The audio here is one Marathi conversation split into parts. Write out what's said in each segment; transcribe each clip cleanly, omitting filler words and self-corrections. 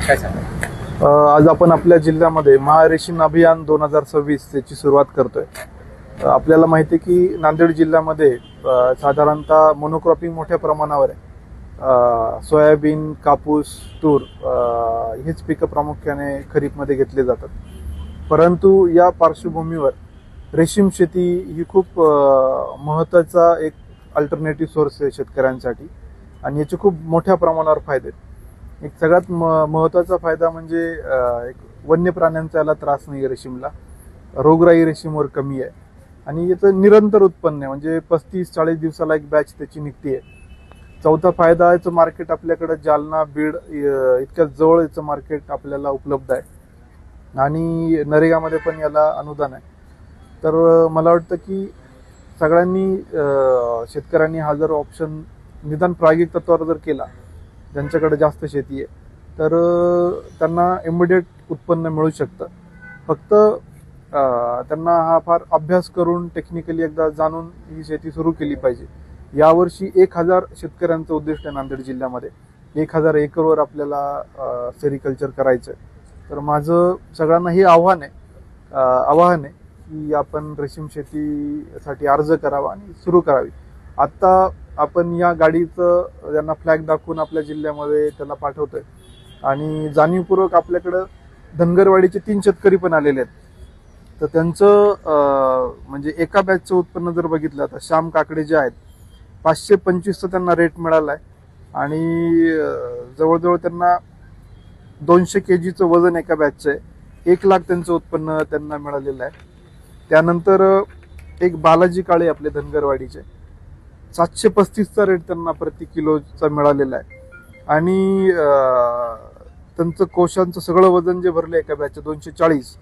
काय सांगा? आज आपण आपल्या जिल्ह्यामध्ये महारेशीम अभियान 2026 याची सुरुवात करतोय। आपल्याला माहिती आहे की नांदेड जिल्ह्यामध्ये साधारणतः मोनोक्रॉपिंग मोठ्या प्रमाणावर आहे। सोयाबीन, कापूस, तूर हेच पिकं प्रामुख्याने खरीपमध्ये घेतले जातात। परंतु या पार्श्वभूमीवर रेशीम शेती ही खूप महत्त्वाचा एक अल्टरनेटिव्ह सोर्स आहे शेतकऱ्यांसाठी आणि याचे खूप मोठ्या प्रमाणावर फायदे आहेत। एक सगळ्यात महत्त्वाचा फायदा म्हणजे एक वन्य प्राण्यांचा याला त्रास नाही, रेशीमला रोगराई रेशीमवर कमी आहे आणि याचं निरंतर उत्पन्न आहे, म्हणजे 35-40 दिवसाला एक बॅच त्याची निघते आहे। चौथा फायदा याचं मार्केट आपल्याकडे जालना, बीड इतक्या जवळ याचं मार्केट आपल्याला उपलब्ध आहे आणि नरेगामध्ये पण याला अनुदान आहे। तर मला वाटतं की सगळ्यांनी शेतकऱ्यांनी हा जर ऑप्शन निदान प्रायोगिक तत्वावर जर केला, ज्यांच्याकडे जास्त शेती आहे तर त्यांना इमिडिएट उत्पन्न मिळू शकतं। फक्त त्यांना हा फार अभ्यास करून टेक्निकली एकदा जाणून ही शेती सुरू केली पाहिजे। यावर्षी 1000 शेतकऱ्यांचं उद्दिष्ट आहे नांदेड जिल्ह्यामध्ये। 1000 एकरवर आपल्याला सेरिकल्चर करायचं आहे। तर माझं सगळ्यांना हे आव्हान आहे की आपण रेशीम शेतीसाठी अर्ज करावा आणि सुरू करावी। आत्ता आपण या गाडीचं त्यांना फ्लॅग दाखवून आपल्या जिल्ह्यामध्ये त्याला पाठवतोय आणि जाणीवपूर्वक आपल्याकडं धनगरवाडीचे 3 शेतकरी पण आलेले आहेत। तर त्यांचं म्हणजे एका बॅचचं उत्पन्न जर बघितलं तर श्याम काकडे जे आहेत 525चा त्यांना रेट मिळाला आहे आणि जवळजवळ त्यांना 200 kgचं वजन एका बॅचचं आहे। 1 लाख त्यांचं उत्पन्न त्यांना मिळालेलं आहे। त्यानंतर एक बालाजी काळे आपले धनगरवाडीचे 735चा रेट त्यांना प्रति किलोचा मिळालेला आहे आणि त्यांचं कोशांचं सगळं वजन जे भरलं एका बॅचचं 240,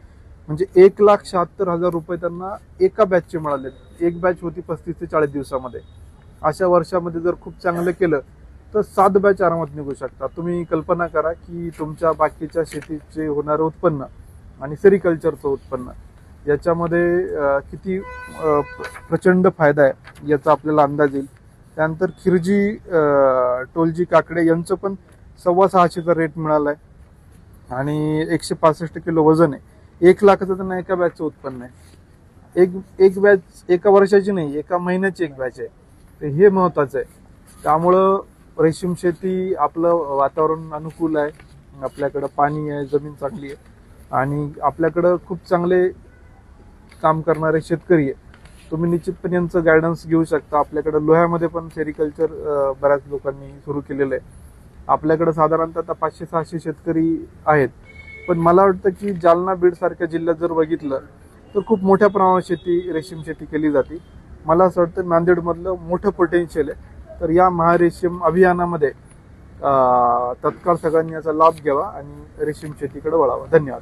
म्हणजे 1,76,000 रुपये त्यांना एका बॅचचे मिळाले। एक बॅच होती 35 ते 40 दिवसामध्ये। अशा वर्षामध्ये जर खूप चांगलं केलं तर 7 बॅच आरामात निघू शकतात। तुम्ही कल्पना करा की तुमच्या बाकीच्या शेतीचे होणारं उत्पन्न आणि सेरिकल्चरचं उत्पन्न याच्यामध्ये किती प्रचंड फायदा आहे याचा आपल्याला अंदाज येईल। त्यानंतर खिरजी टोलजी काकडे यांचं पण 625चा रेट मिळाला आहे आणि 165 किलो वजन आहे। 1 लाखाचं त्यांना एका बॅचचं उत्पन्न आहे। एक बॅच एका वर्षाची नाही, एका महिन्याची एक बॅच आहे। तर हे महत्त्वाचं आहे। त्यामुळं रेशीम शेती आपलं वातावरण अनुकूल आहे, आपल्याकडं पाणी आहे, जमीन चांगली आहे आणि आपल्याकडं खूप चांगले काम करणारे शेतकरी आहे। तुम्ही निश्चितपणे यांचं गायडन्स घेऊ शकता। आपल्याकडे लोह्यामध्ये पण सेरिकल्चर बऱ्याच लोकांनी सुरू केलेलं आहे। आपल्याकडे साधारणतः आता 500-600 शेतकरी आहेत। पण मला वाटतं की जालना, बीड सारख्या जिल्ह्यात जर बघितलं तर खूप मोठ्या प्रमाणात रेशीम शेती केली जाते। मला असं वाटतं नांदेडमधलं मोठं पोटेन्शियल आहे। तर या महारेशीम अभियानामध्ये तत्काळ सगळ्यांनी याचा लाभ घ्यावा आणि रेशीम शेतीकडे वळावं। धन्यवाद।